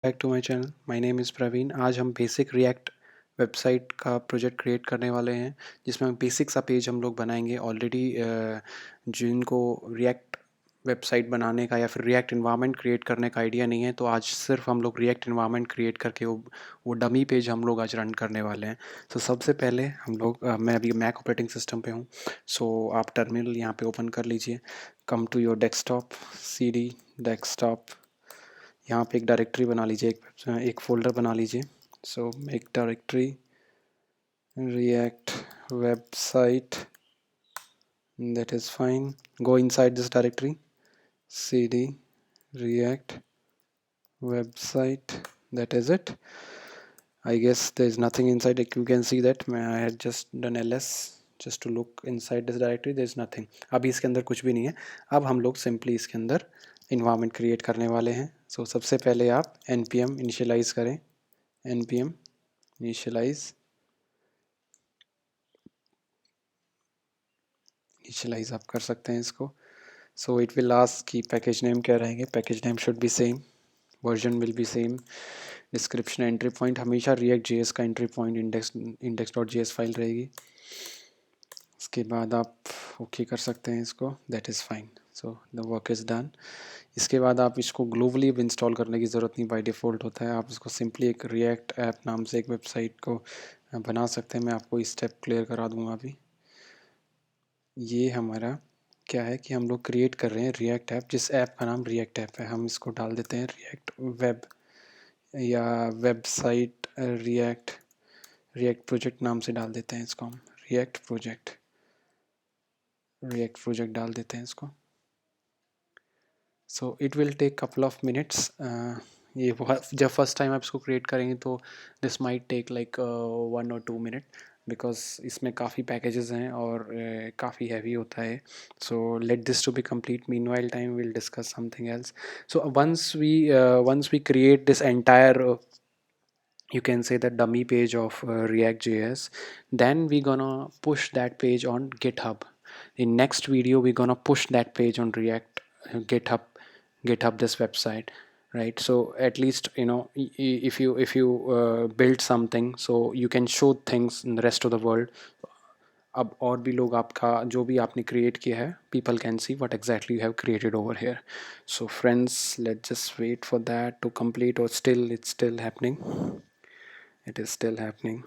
Back to my channel. My name is Praveen. आज हम basic React website का project create करने वाले हैं, जिसमें हम बेसिक सा पेज हम लोग बनाएंगे। ऑलरेडी जिनको रिएक्ट वेबसाइट बनाने का या फिर रिएक्ट इन्वायरमेंट क्रिएट करने का आइडिया नहीं है, तो आज सिर्फ हम लोग रिएक्ट इन्वायरमेंट क्रिएट करके वो डमी पेज हम लोग आज रन करने वाले हैं। तो सबसे पहले हम लोग मैं अभी मैक ऑपरेटिंग सिस्टम पे हूँ, सो आप टर्मिनल यहाँ पे ओपन कर लीजिए। Come to your desktop, CD desktop. यहाँ पे एक डायरेक्टरी बना लीजिए, एक फोल्डर बना लीजिए। सो एक directory react website, that is fine. Go inside this directory, CD react website, that is it. I guess there is nothing inside. Like you can see that I had just done ls just to look inside this directory. there is nothing. अभी इसके अंदर कुछ भी नहीं है। अब हम लोग सिंपली इसके अंदर इन्वायरमेंट क्रिएट करने वाले हैं। सो सबसे पहले आप npm इनिशियलाइज करें। npm इनिशियलाइज आप कर सकते हैं इसको। सो इट विल आस्क कि पैकेज नेम क्या रहेंगे। Package name should be same, version will be same. Description entry point हमेशा रिएक्ट जेएस का एंट्री पॉइंट index.js फाइल रहेगी। इसके बाद आप ओके कर सकते हैं इसको, that is fine. So the work is done. इसके बाद आप इसको ग्लोबली अब इंस्टॉल करने की ज़रूरत नहीं, बाय डिफ़ॉल्ट होता है। आप इसको सिंपली एक रिएक्ट ऐप नाम से एक वेबसाइट को बना सकते हैं। मैं आपको स्टेप क्लियर करा दूंगा अभी। ये हमारा क्या है कि हम लोग क्रिएट कर रहे हैं रिएक्ट ऐप, जिस ऐप का नाम रिएक्ट ऐप है। हम इसको डाल देते हैं रिएक्ट वेब या वेबसाइट रिएक्ट प्रोजेक्ट नाम से डाल देते हैं इसको। हम रिएक्ट प्रोजेक्ट डाल देते हैं इसको। So it will take couple of minutes. ये जब फर्स्ट टाइम आप इसको क्रिएट करेंगे तो this might take like 1 or 2 minute, because इसमें काफ़ी पैकेजेस हैं और काफ़ी हैवी होता है। So let this to be complete. Meanwhile time will discuss something else. So once we create this entire you can say the dummy page of react.js, then we gonna push that page on github. In next video we gonna push that page on react github this website, right? So at least if you build something, so you can show things in the rest of the world. अब और भी लोग आपका जो भी आपने create किया है, people can see what exactly you have created over here. So friends, let's just wait for that to complete, or still it's still happening. It is still happening.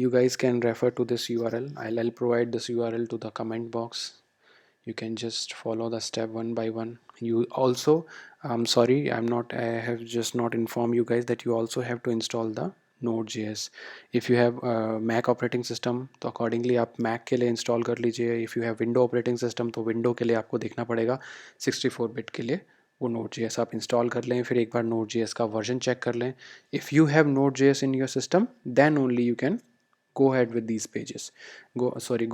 You guys can refer to this URL. I'll provide this URL to the comment box. You can just follow the step one by one. You also, I'm sorry, I have just not informed you guys that you also have to install the Node.js. If you have Mac operating system, तो accordingly आप Mac के लिए install कर लीजिए. If you have Window operating system, तो Window के लिए आपको देखना पड़ेगा 64 बिट के लिए वो Node.js आप इंस्टॉल कर लें। फिर एक बार Node.js का वर्जन चेक कर लें। If you have Node.js in your system, then only you can go ahead with these pages. Go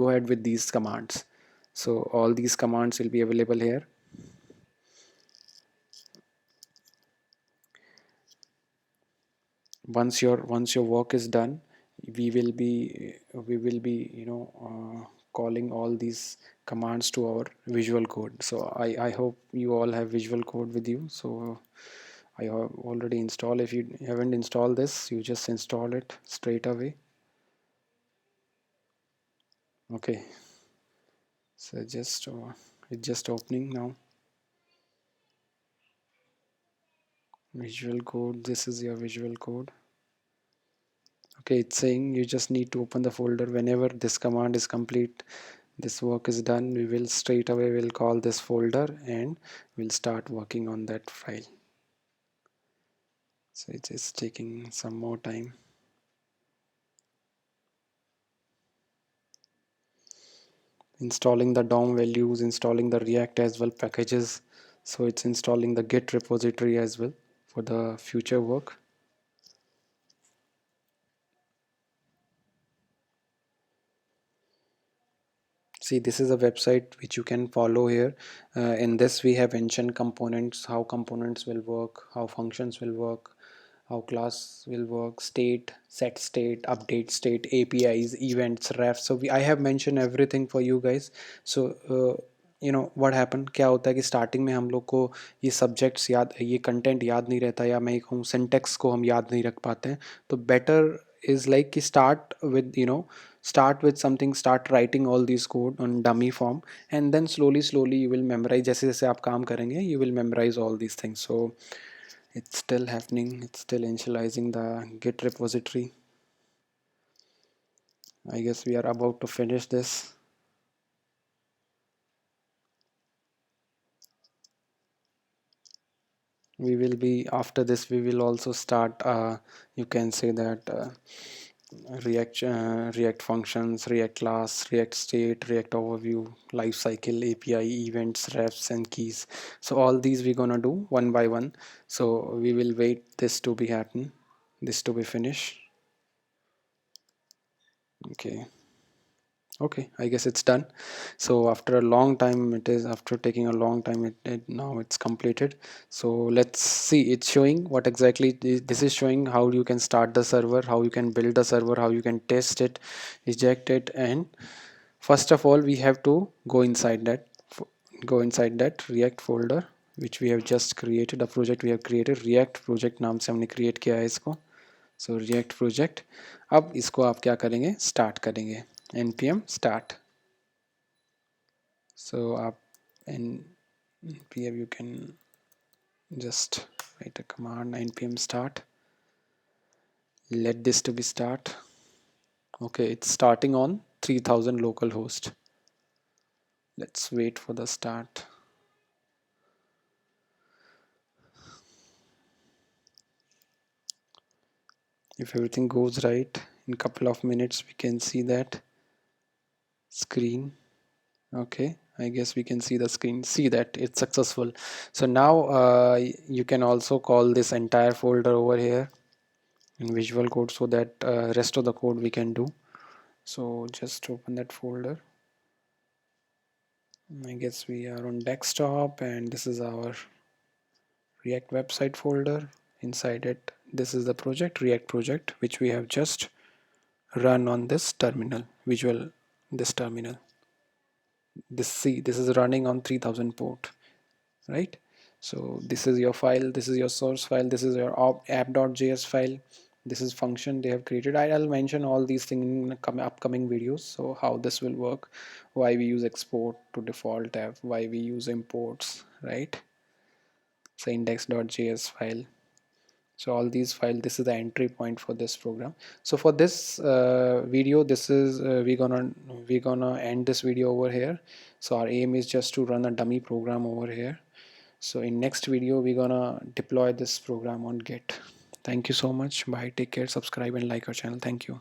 ahead with these commands. So all these commands will be available here. Once your work is done, we will be calling all these commands to our visual code. So I hope you all have visual code with you. So I have already installed. If you haven't installed this, you just install it straight away. Okay, so it's just opening now. Visual code, this is your visual code. Okay, it's saying you just need to open the folder. Whenever this command is complete, this work is done, we will straight away will call this folder and we'll start working on that file. So it's just taking some more time. Installing the DOM values, installing the React as well packages. So it's installing the Git repository as well for the future work. See, this is a website which you can follow here. In this we have mentioned components, how components will work, how functions will work, how class will work, state, set state, update state, APIs, events, refs. So I have mentioned everything for you guys. So what happen, क्या होता है कि starting में हम लोग को ये subjects याद, ये कंटेंट याद नहीं रहता, या मैं कहूँ सिंटेक्स को हम याद नहीं रख पाते हैं। तो बेटर इज़ लाइक कि start with something, start writing all these code on dummy form, and then slowly you will memorize. जैसे जैसे आप काम करेंगे you will memorize all these things. So it's still happening, it's still initializing the git repository. I guess we are about to finish this. We will be, after this we will also start, you can say that, react functions, react class, react state, react overview, lifecycle, api, events, refs and keys. So all these we're gonna do one by one. So we will wait this to be happen, this to be finished. Okay. Okay, I guess it's done. So after a long time, it is after taking a long time, now it's completed. So let's see, it's showing what exactly this is showing, how you can start the server, how you can build the server, how you can test it, eject it. And first of all we have to go inside that react folder which we have just created, a project we have created, react project नाम से हमने create किया है इसको. So react project. अब इसको आप क्या करेंगे, start करेंगे, npm start. So up in npm you can just write a command npm start, let this to be start. Okay, it's starting on 3000 localhost. Let's wait for the start. If everything goes right, in a couple of minutes we can see that screen. Okay, I guess we can see the screen, see that it's successful. So now you can also call this entire folder over here in visual code, so that rest of the code we can do. So just open that folder. I guess we are on desktop, and this is our React website folder. Inside it, this is the project, React project, which we have just run on this terminal, this terminal. This is running on 3000 port, right? So this is your file, this is your source file, this is your app.js file, this is function they have created. I'll mention all these things in upcoming videos. So how this will work, why we use export to default app, why we use imports, right? So index.js file. So all these files, this is the entry point for this program. So for this video, this is we're gonna end this video over here. So our aim is just to run a dummy program over here. So in next video we're gonna deploy this program on git. Thank you so much. Bye, take care, subscribe and like our channel. Thank you.